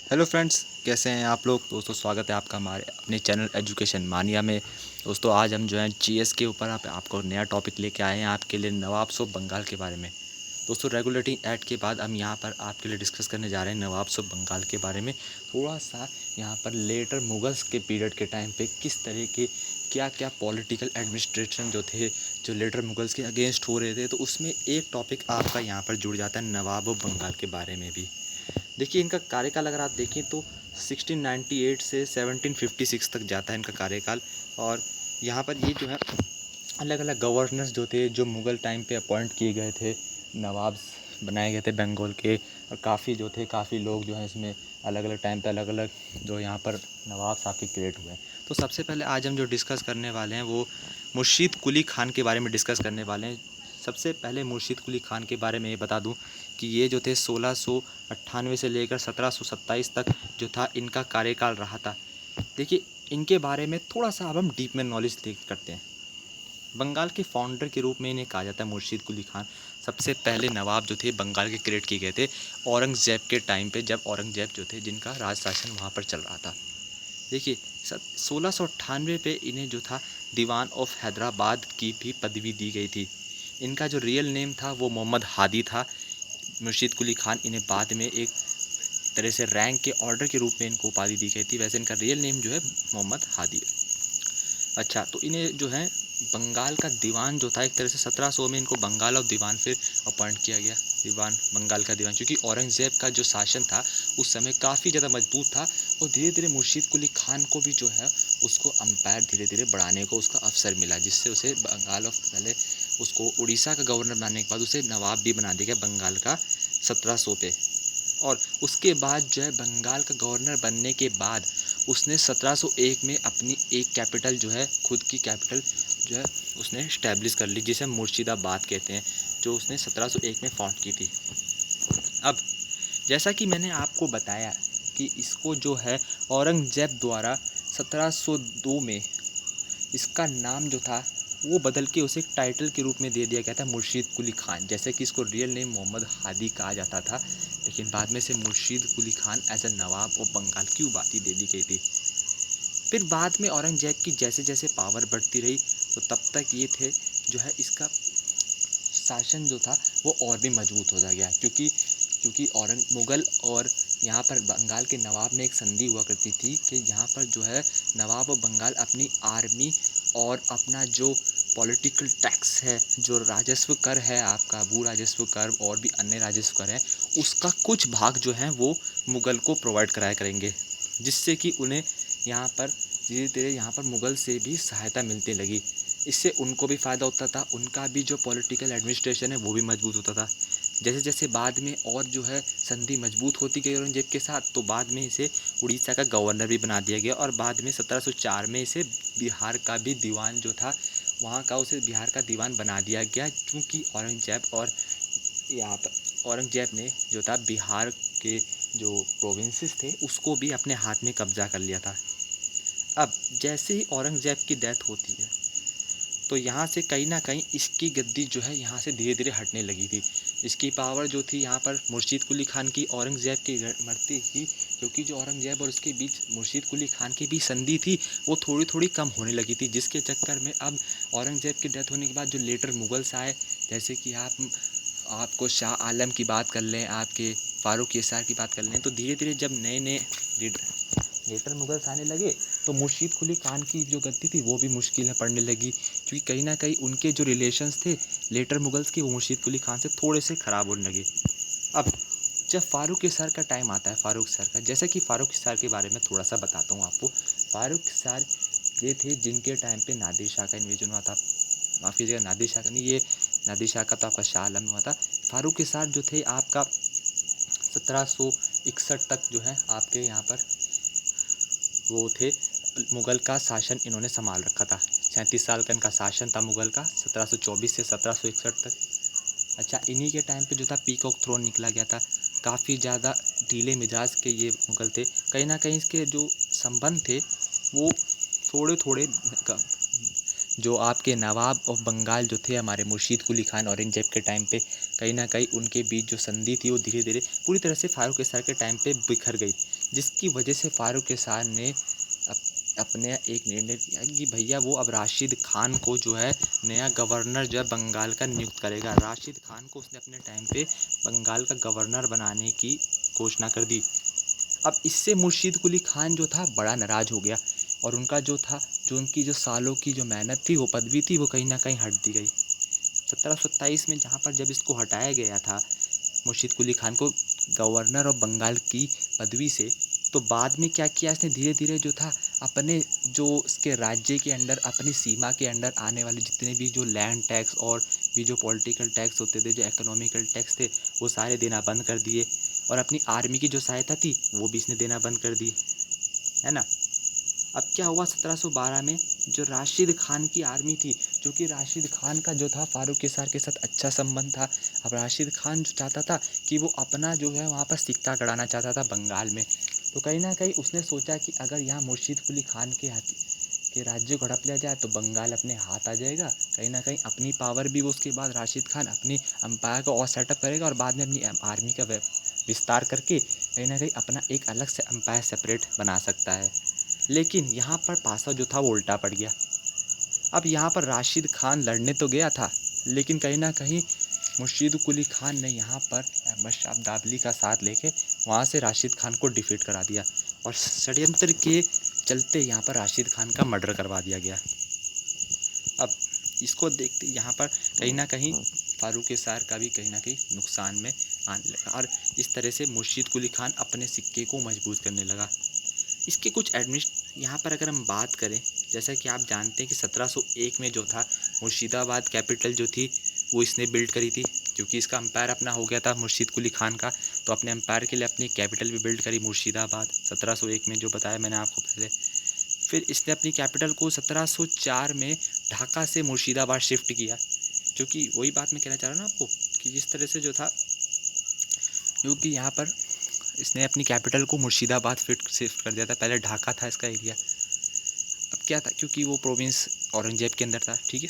Hello friends, कैसे हैं आप लोग। दोस्तों स्वागत है आपका हमारे अपने चैनल एजुकेशन मानिया में। दोस्तों आज हम जो है जीएस के ऊपर आपको नया टॉपिक लेके आए हैं आपके लिए, नवाब्स ऑफ बंगाल के बारे में। दोस्तों रेगुलेटिंग एक्ट के बाद हम यहाँ पर आपके लिए डिस्कस करने जा रहे हैं नवाब्स ऑफ बंगाल के बारे में। थोड़ा सा यहाँ पर लेटर मुगल्स के पीरियड के टाइम पे किस तरह के क्या क्या पॉलिटिकल एडमिनिस्ट्रेशन जो थे, जो लेटर मुगल्स के अगेंस्ट हो रहे थे, तो उसमें एक टॉपिक आपका यहाँ पर जुड़ जाता है नवाब ऑफ बंगाल के बारे में भी। देखिए इनका कार्यकाल अगर आप देखें तो 1698 से 1756 तक जाता है इनका कार्यकाल। और यहाँ पर ये जो है अलग अलग गवर्नर्स जो थे, जो मुग़ल टाइम पे अपॉइंट किए गए थे, नवाब्स बनाए गए थे बंगाल के। और काफ़ी जो थे, काफ़ी लोग जो हैं इसमें अलग अलग टाइम पे अलग अलग जो यहाँ पर नवाब्स आपके क्रिएट हुए हैं। तो सबसे पहले आज हम जो डिस्कस करने वाले हैं वो मुर्शीद कुली खान के बारे में डिस्कस करने वाले हैं। सबसे पहले मुर्शीद कुली खान के बारे में ये बता दूं कि ये जो थे 1698 से लेकर 1727 तक जो था इनका कार्यकाल रहा था। देखिए इनके बारे में थोड़ा सा अब हम डीप में नॉलेज करते हैं। बंगाल के फाउंडर के रूप में इन्हें कहा जाता है मुर्शीद कुली खान। सबसे पहले नवाब जो थे बंगाल के क्रिएट किए गए थे औरंगज़ेब के टाइम पे, जब औरंगज़ेब जो थे जिनका राज शासन वहाँ पर चल रहा था। देखिए 1698 पे इन्हें जो था दीवान ऑफ हैदराबाद की भी पदवी दी गई थी। इनका जो रियल नेम था वो मोहम्मद हादी था। मुर्शीद कुली खान इन्हें बाद में एक तरह से रैंक के ऑर्डर के रूप में इनको उपाधि दी गई थी। वैसे इनका रियल नेम जो है मोहम्मद हादी। अच्छा, तो इन्हें जो है बंगाल का दीवान जो था, एक तरह से 1700 में इनको बंगाल ऑफ दीवान फिर अपॉइंट किया गया। दीवान, बंगाल का दीवान, क्योंकि औरंगज़ेब का जो शासन था उस समय काफ़ी ज़्यादा मजबूत था। और धीरे धीरे मुर्शीद कुली खान को भी जो है उसको अम्पायर धीरे धीरे बढ़ाने को उसका अवसर मिला, जिससे उसे बंगाल ऑफ, पहले उसको उड़ीसा का गवर्नर बनाने के बाद उसे नवाब भी बना दिया गया बंगाल का 1700 पे। और उसके बाद जो है बंगाल का गवर्नर बनने के बाद उसने 1701 में अपनी एक कैपिटल जो है, खुद की कैपिटल जो है उसने इस्टेब्लिश कर ली, जिसे हम मुर्शिदाबाद कहते हैं, जो उसने 1701 में फाउंड की थी। अब जैसा कि मैंने आपको बताया कि इसको जो है औरंगज़ेब द्वारा 1702 में इसका नाम जो था वो बदल के उसे एक टाइटल के रूप में दे दिया गया था मुर्शीद कुली खान। जैसे कि इसको रियल नेम मोहम्मद हादी कहा जाता था, लेकिन बाद में से Murshid Quli Khan as a nawab of Bengal की उपाधि दे दी गई थी। फिर बाद में औरंगजेब की जैसे जैसे पावर बढ़ती रही तो तब तक ये थे जो है इसका शासन जो था वो और भी मजबूत होता गया, क्योंकि क्योंकि मुग़ल और यहाँ पर बंगाल के नवाब में एक संधि हुआ करती थी कि यहाँ पर जो है नवाब ऑफ बंगाल अपनी आर्मी और अपना जो पॉलिटिकल टैक्स है, जो राजस्व कर है आपका, भू राजस्व कर और भी अन्य राजस्व कर है, उसका कुछ भाग जो है वो मुग़ल को प्रोवाइड कराया करेंगे, जिससे कि उन्हें यहाँ पर धीरे धीरे यहाँ पर मुग़ल से भी सहायता मिलने लगी। इससे उनको भी फ़ायदा होता था, उनका भी जो पॉलिटिकल एडमिनिस्ट्रेशन है वो भी मजबूत होता था। जैसे जैसे बाद में और जो है संधि मजबूत होती गई औरंगजेब के साथ, तो बाद में इसे उड़ीसा का गवर्नर भी बना दिया गया। और बाद में 1704 में इसे बिहार का भी दीवान जो था वहाँ का, उसे बिहार का दीवान बना दिया गया, क्योंकि औरंगजेब और यहाँ पर औरंगजेब ने जो था बिहार के जो प्रोविंसेस थे उसको भी अपने हाथ में कब्जा कर लिया था। अब जैसे ही औरंगजेब की डेथ होती है तो यहाँ से कहीं ना कहीं इसकी गद्दी जो है यहाँ से धीरे धीरे हटने लगी थी। इसकी पावर जो थी यहाँ पर मुर्शीद कुली खान की औरंगज़ेब की मरते ही, क्योंकि जो औरंगज़ेब और उसके बीच मुर्शीद कुली खान की भी संधि थी वो थोड़ी थोड़ी कम होने लगी थी, जिसके चक्कर में अब औरंगज़ेब की डेथ होने के बाद जो लेटर मुगल्स आए, जैसे कि आपको शाह आलम की बात कर लें, आपके फ़ारूक यसार की बात कर लें, तो धीरे धीरे जब नए नए लेटर मुगल्स आने लगे तो मुर्शीद कुली खान की जो गद्दी थी वो भी मुश्किल में पड़ने लगी, क्योंकि कहीं ना कहीं उनके जो रिलेशंस थे लेटर मुगल्स के वो मुर्शीद कुली खान से थोड़े से ख़राब होने लगे। अब जब फ़ारूक सर का टाइम आता है, फ़ारूक सर का, जैसे कि फ़ारूक सर के बारे में थोड़ा सा बताता हूँ आपको। फ़ारूक सर ये थे जिनके टाइम पे नादिर शाह का इन्वेजन हुआ था। माफ़ कीजिएगा, नादिर शाह का नहीं, ये नादिर शाह का तो आपका शाह आलम में हुआ था। फ़ारूक सर जो थे आपका 1761 तक जो है आपके यहाँ पर वो थे, मुग़ल का शासन इन्होंने संभाल रखा था। 37 साल का इनका शासन था मुग़ल का, 1724 से 1761 तक। अच्छा, इन्हीं के टाइम पे जो था पीकॉक थ्रोन निकला गया था। काफ़ी ज़्यादा ढीले मिजाज के ये मुग़ल थे। कहीं ना कहीं इसके जो संबंध थे वो थोड़े थोड़े जो आपके नवाब ऑफ बंगाल जो थे हमारे मुर्शीद कुली खान औरंगजेब के टाइम पे, कहीं न कहीं उनके बीच जो संधि थी वो धीरे-धीरे पूरी तरह से फ़ारूक निसार के टाइम पे बिखर गई। जिसकी वजह से फ़ारूक निसार ने अप अपने एक निर्णय लिया कि भैया वो अब राशिद खान को जो है नया गवर्नर जो है बंगाल का नियुक्त करेगा। राशिद खान को उसने अपने टाइम पे बंगाल का गवर्नर बनाने की घोषणा कर दी। अब इससे मुर्शीद कुली खान जो था बड़ा नाराज़ हो गया और उनका जो था, जो उनकी जो सालों की जो मेहनत थी, वो पदवी थी, वो कहीं न कहीं हट दी गई। 1727 में जहाँ पर जब इसको हटाया गया था मुर्शीद कुली खान को गवर्नर ऑफ बंगाल की पदवी से, तो बाद में क्या किया इसने धीरे-धीरे जो था अपने जो उसके राज्य के अंडर, अपनी सीमा के अंडर आने वाले जितने भी जो लैंड टैक्स और भी जो पॉलिटिकल टैक्स होते थे, जो इकोनॉमिकल टैक्स थे, वो सारे देना बंद कर दिए और अपनी आर्मी की जो सहायता थी, वो भी इसने देना बंद कर दी, है ना? अब क्या हुआ 1712 में, जो राशिद खान की आर्मी थी, जो कि राशिद खान का जो था फ़ारूक निसार के साथ अच्छा संबंध था। अब राशिद खान जो चाहता था कि वो अपना जो है वहाँ पर सिक्का गड़ाना चाहता था बंगाल में। तो कहीं न कहीं उसने सोचा कि अगर यहाँ मुर्शीद कुली खान के राज्य को हड़प लिया जाए तो बंगाल अपने हाथ आ जाएगा। कहीं न कहीं अपनी पावर भी वो उसके बाद राशिद खान अपनी एम्पायर को और सेटअप करेगा और बाद में अपनी आर्मी का विस्तार करके कहीं न कहीं अपना एक अलग से एम्पायर सेपरेट बना सकता है। लेकिन यहाँ पर पासा जो था वो उल्टा पड़ गया। अब यहाँ पर राशिद खान लड़ने तो गया था, लेकिन कहीं न कहीं मुर्शीद कुली खान ने यहाँ पर अहमद शाह अब्दाली का साथ लेके वहाँ से राशिद खान को डिफीट करा दिया और षड्यंत्र के चलते यहाँ पर राशिद खान का मर्डर करवा दिया गया। अब इसको देखते यहाँ पर कहीं न कहीं फ़ारूक निसार का भी कहीं न कहीं नुकसान में आने लगा और इस तरह से मुर्शीद कुली खान अपने सिक्के को मजबूत करने लगा। इसके कुछ यहाँ पर अगर हम बात करें, जैसा कि आप जानते हैं कि 1701 में जो था मुर्शिदाबाद कैपिटल जो थी वो इसने बिल्ड करी थी, क्योंकि इसका एम्पायर अपना हो गया था मुर्शीद कुली खान का, तो अपने एम्पायर के लिए अपनी कैपिटल भी बिल्ड करी मुर्शिदाबाद 1701 में, जो बताया मैंने आपको पहले। फिर इसने अपनी कैपिटल को 1704 में ढाका से मुर्शिदाबाद शिफ्ट किया, क्योंकि वही बात मैं कहना चाह रहा हूँ ना आपको कि जिस तरह से जो था, क्योंकि यहाँ पर इसने अपनी कैपिटल को मुर्शिदाबाद शिफ्ट कर दिया था। पहले ढाका था इसका एरिया। अब क्या था, क्योंकि वो प्रोविंस औरंगजेब के अंदर था, ठीक है।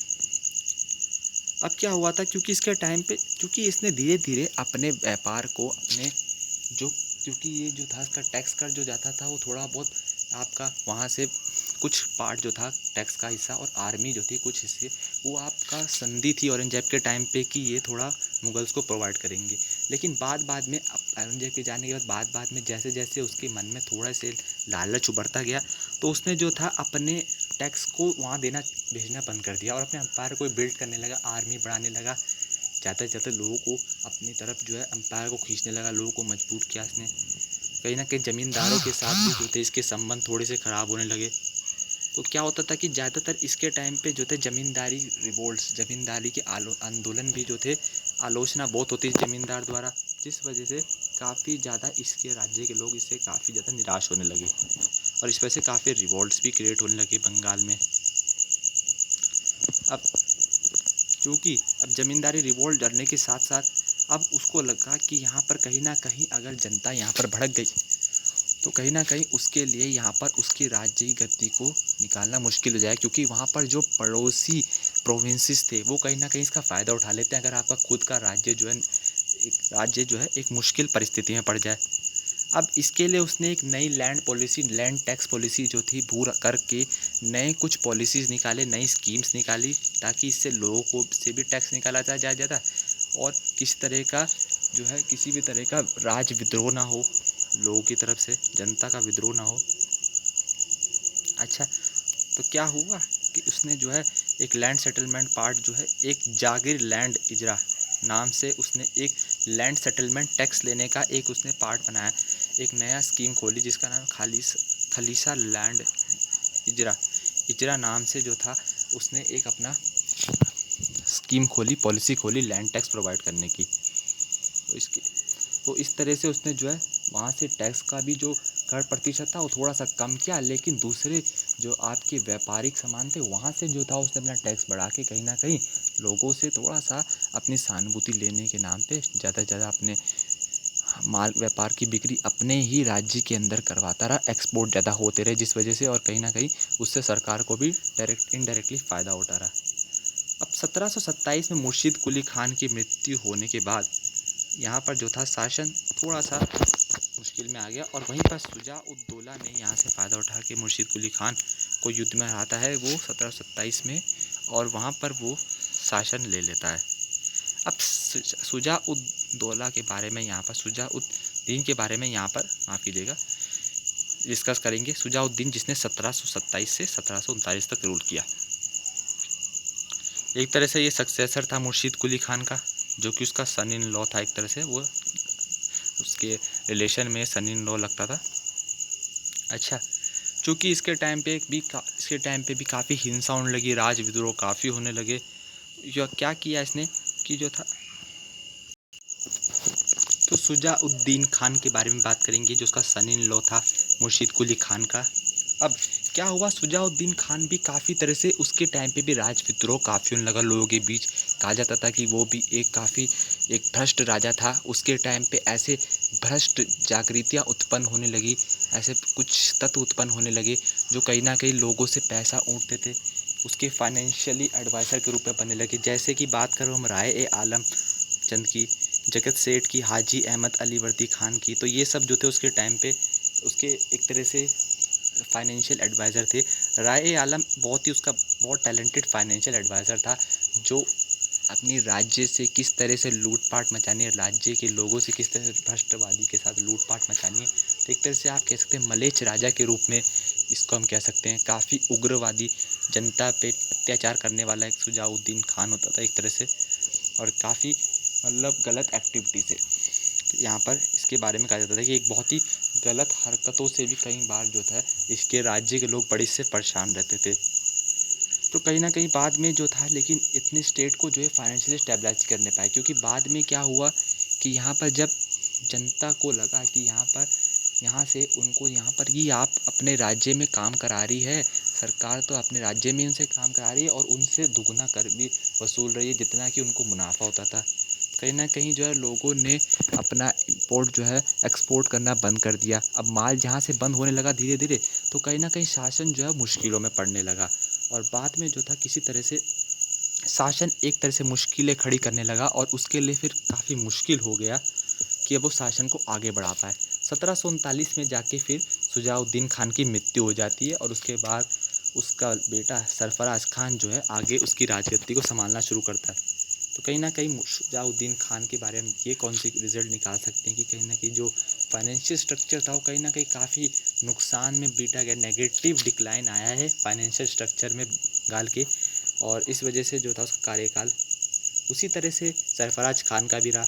अब क्या हुआ था, क्योंकि इसके टाइम पे, क्योंकि इसने धीरे धीरे अपने व्यापार को अपने जो, क्योंकि ये जो था इसका टैक्स कर जो जाता था वो थोड़ा बहुत आपका वहाँ से कुछ पार्ट जो था टैक्स का हिस्सा और आर्मी जो थी कुछ हिस्से, वो आपका संधि थी औरंगजेब के टाइम पे कि ये थोड़ा मुगल्स को प्रोवाइड करेंगे। लेकिन बाद में औरंगजेब के जाने के बाद में जैसे जैसे उसके मन में थोड़ा से लालच उभरता गया, तो उसने जो था अपने टैक्स को वहाँ भेजना बंद कर दिया और अपने एम्पायर को बिल्ड करने लगा, आर्मी बढ़ाने लगा। जाते जाते लोगों को अपनी तरफ जो है एम्पायर को खींचने लगा, लोगों को मजबूर किया इसने। कहीं ना कहीं ज़मींदारों के साथ भी जो थे इसके संबंध थोड़े से ख़राब होने लगे। तो क्या होता था कि ज़्यादातर इसके टाइम पे जो थे ज़मींदारी रिवोल्ट्स, ज़मींदारी के आंदोलन भी जो थे, आलोचना बहुत होती थी ज़मींदार द्वारा, जिस वजह से काफ़ी ज़्यादा इसके राज्य के लोग इससे काफ़ी ज़्यादा निराश होने लगे और इस वजह से काफ़ी रिवोल्ट्स भी क्रिएट होने लगे बंगाल में। अब क्योंकि अब ज़मींदारी रिवोल्ट डरने के साथ साथ अब उसको लगा कि यहाँ पर कहीं ना कहीं अगर जनता यहाँ पर भड़क गई तो कहीं ना कहीं उसके लिए यहाँ पर उसकी राज्य की गद्दी को निकालना मुश्किल हो जाए, क्योंकि वहाँ पर जो पड़ोसी प्रोविंसेस थे वो कहीं ना कहीं इसका फ़ायदा उठा लेते हैं अगर आपका खुद का राज्य जो है एक मुश्किल परिस्थिति में पड़ जाए। अब इसके लिए उसने एक नई land policy, land tax policy जो थी भू करके नए कुछ पॉलिसीज़ निकाले, नई स्कीम्स निकाली, ताकि इससे लोगों को से भी टैक्स निकाला जाए ज़्यादा और किसी तरह का जो है किसी भी तरह का राज विद्रोह ना हो, लोगों की तरफ से जनता का विद्रोह ना हो। अच्छा, तो क्या हुआ कि उसने जो है एक लैंड सेटलमेंट पार्ट जो है एक जागीर लैंड इजरा नाम से उसने एक लैंड सेटलमेंट टैक्स लेने का एक उसने पार्ट बनाया, एक नया स्कीम खोली जिसका नाम खलीसा लैंड इजरा नाम से जो था उसने एक अपना स्कीम खोली, पॉलिसी खोली लैंड टैक्स प्रोवाइड करने की। तो इस तरह से उसने जो है वहाँ से टैक्स का भी जो कर प्रतिशत था वो थोड़ा सा कम किया, लेकिन दूसरे जो आपके व्यापारिक सामान थे वहाँ से जो था उसने अपना टैक्स बढ़ा के कहीं ना कहीं लोगों से थोड़ा सा अपनी सहानुभूति लेने के नाम पे ज़्यादा से ज़्यादा अपने माल व्यापार की बिक्री अपने ही राज्य के अंदर करवाता रहा, एक्सपोर्ट ज़्यादा होते रहे, जिस वजह से और कहीं न कहीं उससे सरकार को भी इनडायरेक्टली फ़ायदा उठा रहा। अब 1727 में मुर्शीद कुली खान की मृत्यु होने के बाद यहाँ पर जो था शासन थोड़ा-सा मुश्किल में आ गया और वहीं पर शुजा उद दौला ने यहाँ से फ़ायदा उठा के मुर्शीद कुली खान को युद्ध में हराता है वो 1727 में, और वहाँ पर वो शासन ले लेता है। अब शुजा उद दौला के बारे में यहाँ पर, शुजा उद दीन के बारे में यहाँ पर माफ़ कीजिएगा डिस्कस करेंगे। शुजा उद दीन जिसने 1727 से 1739 तक रूल किया। एक तरह से ये सक्सेसर था मुर्शीद कुली खान का, जो कि उसका सन इन लॉ था। एक तरह से वो उसके रिलेशन में सन इन लॉ लगता था। अच्छा, चूँकि इसके टाइम पे भी काफ़ी हिंसा होने लगी, राज विद्रोह काफ़ी होने लगे। या क्या किया इसने कि जो था, तो शुजा उद दीन खान के बारे में बात करेंगे, जो उसका सन इन लॉ था मुर्शीद कुली खान का। अब क्या हुआ, शुजा उद दीन खान भी काफ़ी तरह से उसके टाइम पे भी राज विद्रोह काफ़ी होने लगा लोगों के बीच। कहा जाता था कि वो भी एक भ्रष्ट राजा था। उसके टाइम पे ऐसे भ्रष्ट जागृतियाँ उत्पन्न होने लगी, ऐसे कुछ तत्व उत्पन्न होने लगे जो कहीं ना कहीं लोगों से पैसा ऊँटते थे, उसके फाइनेंशियली एडवाइज़र के रूप में बनने लगे। जैसे कि बात करो हम राय ए आलम चंद की, जगत सेठ की, हाजी अहमद अली वर्दी खान की, तो ये सब जो थे उसके टाइम पे उसके एक तरह से फाइनेंशियल एडवाइज़र थे। राय आलम उसका बहुत टैलेंटेड फाइनेंशियल एडवाइज़र था, जो अपनी राज्य से किस तरह से लूटपाट मचानी है, राज्य के लोगों से किस तरह से भ्रष्टवादी के साथ लूटपाट मचानी है। तो एक तरह से आप कह सकते हैं मलेच्छ राजा के रूप में इसको हम कह सकते हैं। काफ़ी उग्रवादी, जनता पे अत्याचार करने वाला एक शुजा उद दीन खान होता था एक तरह से, और काफ़ी मतलब गलत एक्टिविटी से यहाँ पर इसके बारे में कहा जाता था कि एक बहुत ही गलत हरकतों से भी कई बार जो था इसके राज्य के लोग बड़ी इससे परेशान रहते थे। तो कहीं ना कहीं बाद में जो था, लेकिन इतनी स्टेट को जो है फाइनेंशियली स्टेबलाइज करने पाए, क्योंकि बाद में क्या हुआ कि यहाँ पर जब जनता को लगा कि यहाँ से उनको यहाँ पर ही आप अपने राज्य में काम करा रही है, सरकार तो अपने राज्य में उनसे काम करा रही है और उनसे दुगना कर भी वसूल रही है जितना कि उनको मुनाफा होता था। कहीं ना कहीं जो है लोगों ने अपना इंपोर्ट जो है एक्सपोर्ट करना बंद कर दिया। अब माल जहाँ से बंद होने लगा धीरे धीरे, तो कहीं ना कहीं शासन जो है मुश्किलों में पड़ने लगा, और बाद में जो था किसी तरह से शासन एक तरह से मुश्किलें खड़ी करने लगा, और उसके लिए फिर काफ़ी मुश्किल हो गया कि अब वो शासन को आगे बढ़ा पाए। 1739 में जाके फिर शुजा उद दीन खान की मृत्यु हो जाती है, और उसके बाद उसका बेटा सरफराज खान जो है आगे उसकी राजगद्दी को संभालना शुरू करता है। तो कहीं ना कहीं शुजा उद दीन खान के बारे में ये कौन सी रिजल्ट निकाल सकते हैं कि कहीं ना कहीं जो फाइनेंशियल स्ट्रक्चर था वो कहीं ना कहीं काफ़ी नुकसान में बीता गया, नेगेटिव डिक्लाइन आया है फाइनेंशियल स्ट्रक्चर में गाल के, और इस वजह से जो था उसका कार्यकाल उसी तरह से सरफराज खान का भी रहा।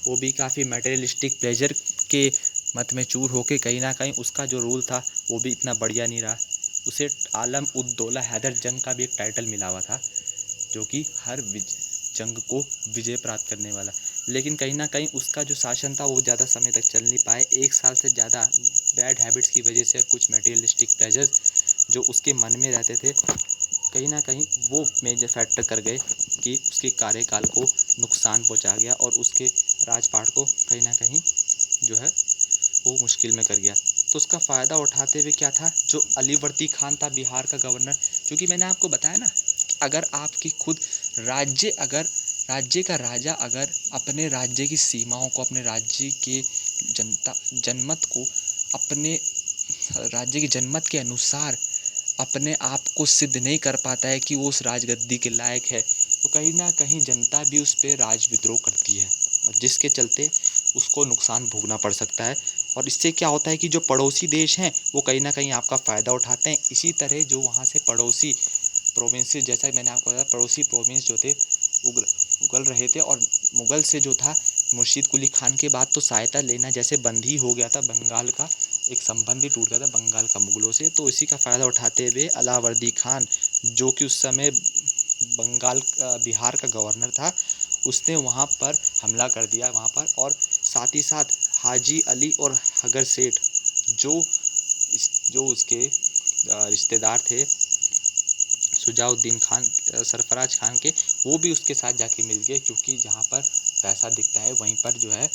वो भी काफ़ी मटेरियलिस्टिक प्लेजर के मत में चूर होके कहीं ना कहीं उसका जो रूल था वो भी इतना बढ़िया नहीं रहा। उसे आलम उद दौला हैदर जंग का भी एक टाइटल मिला हुआ था, जो कि हर जंग को विजय प्राप्त करने वाला, लेकिन कहीं ना कहीं उसका जो शासन था वो ज़्यादा समय तक चल नहीं पाए। 1 साल से ज़्यादा बैड हैबिट्स की वजह से और कुछ मटेरियलिस्टिक प्लेजर्स जो उसके मन में रहते थे, कहीं ना कहीं वो मेजर फैक्टर कर गए कि उसके कार्यकाल को नुकसान पहुंचा गया, और उसके राजपाट को कहीं ना कहीं जो है वो मुश्किल में कर गया। तो उसका फ़ायदा उठाते हुए क्या था, जो अली वर्दी खान था बिहार का गवर्नर, क्योंकि मैंने आपको बताया ना कि अगर आपकी खुद राज्य का राजा अगर अपने राज्य की सीमाओं को, अपने राज्य के जनमत को, अपने राज्य की जनमत के अनुसार अपने आप को सिद्ध नहीं कर पाता है कि वो उस राजगद्दी के लायक है, तो कहीं ना कहीं जनता भी उस पर राज विद्रोह करती है, और जिसके चलते उसको नुकसान भोगना पड़ सकता है। और इससे क्या होता है कि जो पड़ोसी देश हैं वो कहीं ना कहीं आपका फ़ायदा उठाते हैं। इसी तरह जो वहाँ से पड़ोसी प्रोविंसेस, जैसा मैंने आपको बताया, पड़ोसी प्रोविंस जो थे उगल रहे थे, और मुग़ल से जो था मुर्शीद कुली खान के बाद तो सहायता लेना जैसे बंद ही हो गया था, बंगाल का एक संबंध ही टूट गया था बंगाल का मुग़लों से। तो इसी का फ़ायदा उठाते हुए अलावर्दी खान, जो कि उस समय बिहार का गवर्नर था, उसने वहाँ पर हमला कर दिया वहाँ पर, और साथ ही साथ हाजी अली और हगर सेठ जो उसके रिश्तेदार थे शुजाउद्दीन खान, सरफराज खान के, वो भी उसके साथ जाके मिल गए, क्योंकि जहाँ पर पैसा दिखता है वहीं पर जो है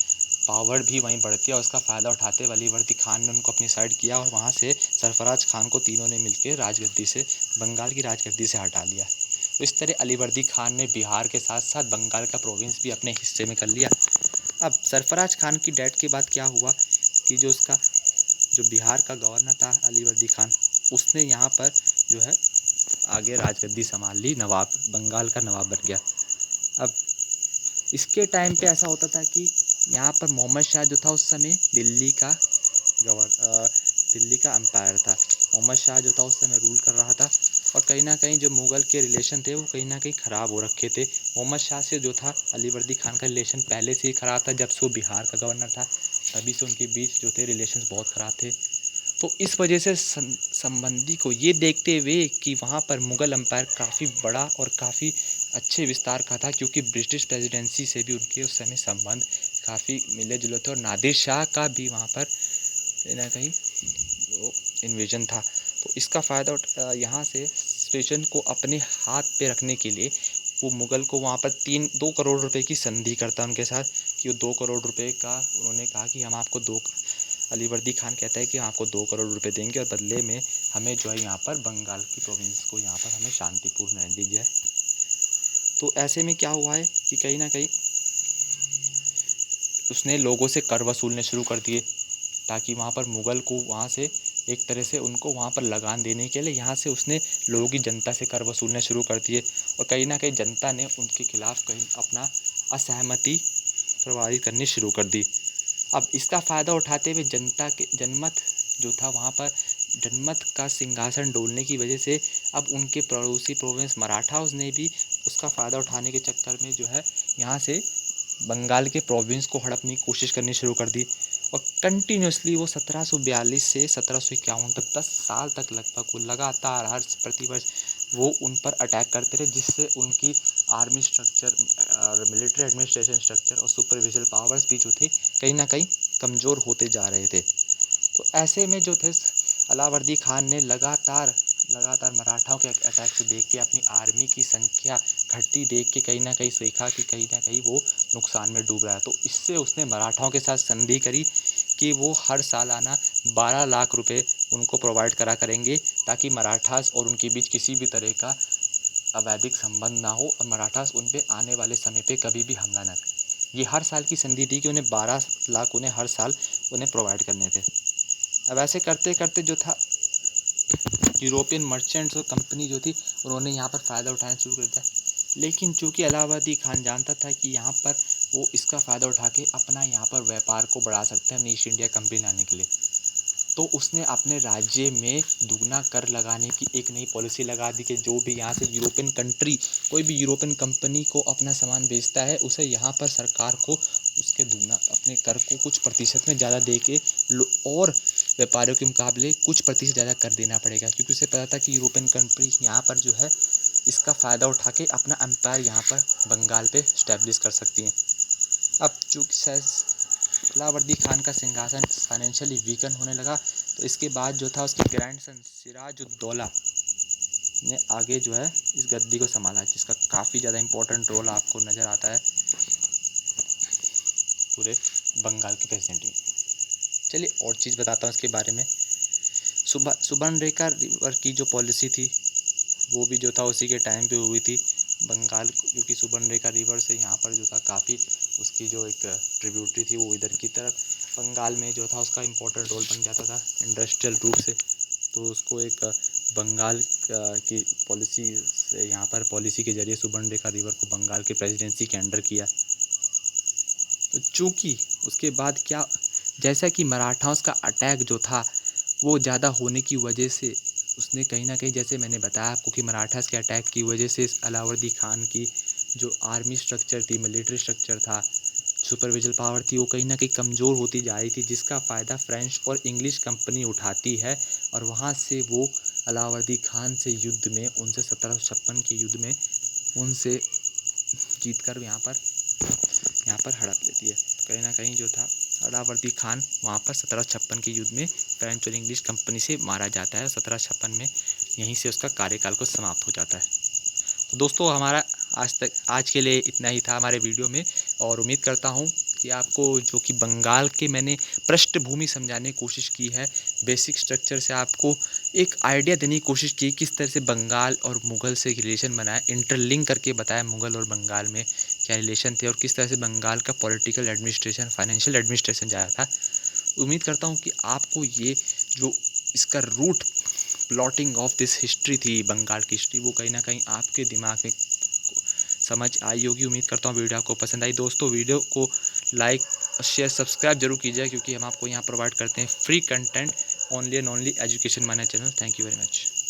पावर भी वहीं बढ़ती है और उसका फ़ायदा उठाते अलीवर्दी खान ने उनको अपनी साइड किया और वहाँ से सरफराज खान को तीनों ने मिलकर राजगद्दी से, बंगाल की राजगद्दी से हटा लिया। तो इस तरह अलीवर्दी खान ने बिहार के साथ साथ बंगाल का प्रोविंस भी अपने हिस्से में कर लिया। अब सरफराज खान की डेथ के बाद क्या हुआ कि जो बिहार का गवर्नर था अलीवर्दी खान, उसने यहाँ पर जो है आगे राजगद्दी संभाल ली, नवाब, बंगाल का नवाब बन गया। अब इसके टाइम पे ऐसा होता था कि यहाँ पर मोहम्मद शाह जो था उस समय दिल्ली का एम्पायर था। मोहम्मद शाह जो था उस समय रूल कर रहा था और कहीं ना कहीं जो मुग़ल के रिलेशन थे वो कहीं ना कहीं ख़राब हो रखे थे। मोहम्मद शाह से जो था अलीवर्दी खान का रिलेशन पहले से ही ख़राब था, जब से वो बिहार का गवर्नर था तभी से उनके बीच जो थे रिलेशंस बहुत ख़राब थे। तो इस वजह से संबंधी को ये देखते हुए कि वहाँ पर मुग़ल एम्पायर काफ़ी बड़ा और काफ़ी अच्छे विस्तार का था, क्योंकि ब्रिटिश प्रेसिडेंसी से भी उनके उस समय संबंध काफ़ी मिले जुले थे और नादिर शाह का भी वहाँ पर कहीं ना कहीं वो इन्वेजन था। तो इसका फ़ायदा यहाँ से सिचुएशन को अपने हाथ पे रखने के लिए वो मुग़ल को वहाँ पर 2 करोड़ रुपए की संधि करता उनके साथ कि वो 2 करोड़ रुपए का उन्होंने कहा कि हम आपको अलीवर्दी खान कहता है कि हम आपको 2 करोड़ रुपए देंगे और बदले में हमें जो है यहाँ पर बंगाल की प्रोविंस को यहाँ पर हमें शांतिपूर्ण रहने दी जाए। तो ऐसे में क्या हुआ है कि कहीं ना कहीं उसने लोगों से कर वसूलने शुरू कर दिए, ताकि वहाँ पर मुग़ल को वहाँ से एक तरह से उनको वहाँ पर लगान देने के लिए यहाँ से उसने लोगों की जनता से कर वसूलने शुरू कर दिए और कहीं ना कहीं जनता ने उनके खिलाफ कहीं अपना असहमति प्रवाहित करनी शुरू कर दी। अब इसका फ़ायदा उठाते हुए जनता के जनमत जो था वहाँ पर जनमत का सिंहासन डोलने की वजह से अब उनके पड़ोसी प्रोविंस मराठास ने भी उसका फ़ायदा उठाने के चक्कर में जो है यहाँ से बंगाल के प्रोविंस को हड़पने की कोशिश करनी शुरू कर दी और कंटिन्यूसली वो 1742 से 1751 तक 10 साल तक लगभग वो लगातार हर प्रतिवर्ष वो उन पर अटैक करते रहे, जिससे उनकी आर्मी स्ट्रक्चर और मिलिट्री एडमिनिस्ट्रेशन स्ट्रक्चर और सुपरविजल पावर्स भी जो थे कहीं ना कहीं कमज़ोर होते जा रहे थे। तो ऐसे में जो थे अलावर्दी खान ने लगातार मराठाओं के अटैक से देख के अपनी आर्मी की संख्या घटती देख के कहीं ना कहीं सीखा कि कहीं ना कहीं वो नुकसान में डूब रहा है। तो इससे उसने मराठाओं के साथ संधि करी कि वो हर सालाना 12 लाख रुपए उनको प्रोवाइड करा करेंगे, ताकि मराठास और उनके बीच किसी भी तरह का अवैधिक संबंध ना हो और मराठास उन पे आने वाले समय पे कभी भी हमला ना करें। ये हर साल की संधि थी कि उन्हें 12 लाख उन्हें हर साल उन्हें प्रोवाइड करने थे। अब ऐसे करते करते जो था यूरोपियन मर्चेंट्स और कंपनी जो थी उन्होंने यहाँ पर फ़ायदा उठाना शुरू कर दिया, लेकिन चूँकि अलाहाबादी खान जानता था कि यहाँ पर वो इसका फ़ायदा उठा के अपना यहाँ पर व्यापार को बढ़ा सकते हैं अपनी ईस्ट इंडिया कंपनी लाने के लिए, तो उसने अपने राज्य में दुगना कर लगाने की एक नई पॉलिसी लगा दी कि जो भी यहाँ से यूरोपियन कंट्री कोई भी यूरोपियन कंपनी को अपना सामान बेचता है उसे यहाँ पर सरकार को उसके दुगना अपने कर को कुछ प्रतिशत में ज़्यादा दे के और व्यापारियों के मुकाबले कुछ प्रतिशत ज़्यादा कर देना पड़ेगा, क्योंकि उसे पता था कि यूरोपियन कंट्री यहाँ पर जो है इसका फ़ायदा उठा के अपना एम्पायर यहाँ पर बंगाल पे इस्टेब्लिश कर सकती हैं। अब चूँकि अलावर्दी खान का सिंहासन फाइनेंशियली वीकन होने लगा, तो इसके बाद जो था उसके ग्रैंडसन सिराजुद्दौला ने आगे जो है इस गद्दी को संभाला, जिसका काफ़ी ज़्यादा इम्पोर्टेंट रोल आपको नज़र आता है पूरे बंगाल के प्रेसिडेंट में। चलिए और चीज़ बताता हूँ इसके बारे में। सुबर्णरेखा रिवर की जो पॉलिसी थी वो भी जो था उसी के टाइम पे हुई थी। बंगाल क्योंकि सुबर्णरेखा रिवर से यहाँ पर जो था काफ़ी उसकी जो एक ट्रिब्यूटरी थी वो इधर की तरफ बंगाल में जो था उसका इम्पोर्टेंट रोल बन जाता था इंडस्ट्रियल रूप से, तो उसको एक बंगाल की पॉलिसी से यहाँ पर पॉलिसी के जरिए सुबर्णरेखा रिवर को बंगाल के प्रेसिडेंसी के अंडर किया। तो चूँकि उसके बाद क्या जैसा कि मराठाओं का अटैक जो था वो ज़्यादा होने की वजह से उसने कहीं ना कहीं, जैसे मैंने बताया आपको कि मराठास के अटैक की वजह से अलावर्दी खान की जो आर्मी स्ट्रक्चर थी, मिलिट्री स्ट्रक्चर था, सुपरविजल पावर थी, वो कहीं ना कहीं कमज़ोर होती जा रही थी, जिसका फ़ायदा फ्रेंच और इंग्लिश कंपनी उठाती है और वहाँ से वो अलावर्दी खान से युद्ध में उनसे 1756 के युद्ध में उनसे जीत कर यहाँ पर हड़प लेती है। तो कहीं ना कहीं जो था अलावर्दी खान वहाँ पर 1756 के युद्ध में फ्रेंच और इंग्लिश कंपनी से मारा जाता है। 1756 में यहीं से उसका कार्यकाल को समाप्त हो जाता है। तो दोस्तों हमारा आज के लिए इतना ही था हमारे वीडियो में, और उम्मीद करता हूँ कि आपको जो कि बंगाल के मैंने पृष्ठभूमि समझाने की कोशिश की है, बेसिक स्ट्रक्चर से आपको एक आइडिया देने की कोशिश की किस तरह से बंगाल और मुग़ल से रिलेशन बना है, इंटरलिंक करके बताया मुग़ल और बंगाल में क्या रिलेशन थे और किस तरह से बंगाल का पॉलिटिकल एडमिनिस्ट्रेशन, फाइनेंशियल एडमिनिस्ट्रेशन जाया था। उम्मीद करता हूँ कि आपको ये जो इसका root plotting of this history थी, बंगाल की हिस्ट्री, वो कहीं न कहीं आपके दिमाग में समझ आई होगी। उम्मीद करता हूँ वीडियो आपको पसंद आई। दोस्तों वीडियो को लाइक, शेयर, सब्सक्राइब जरूर कीजिए क्योंकि हम आपको यहाँ प्रोवाइड करते हैं free content only and only Education Mania channel. Thank you very much.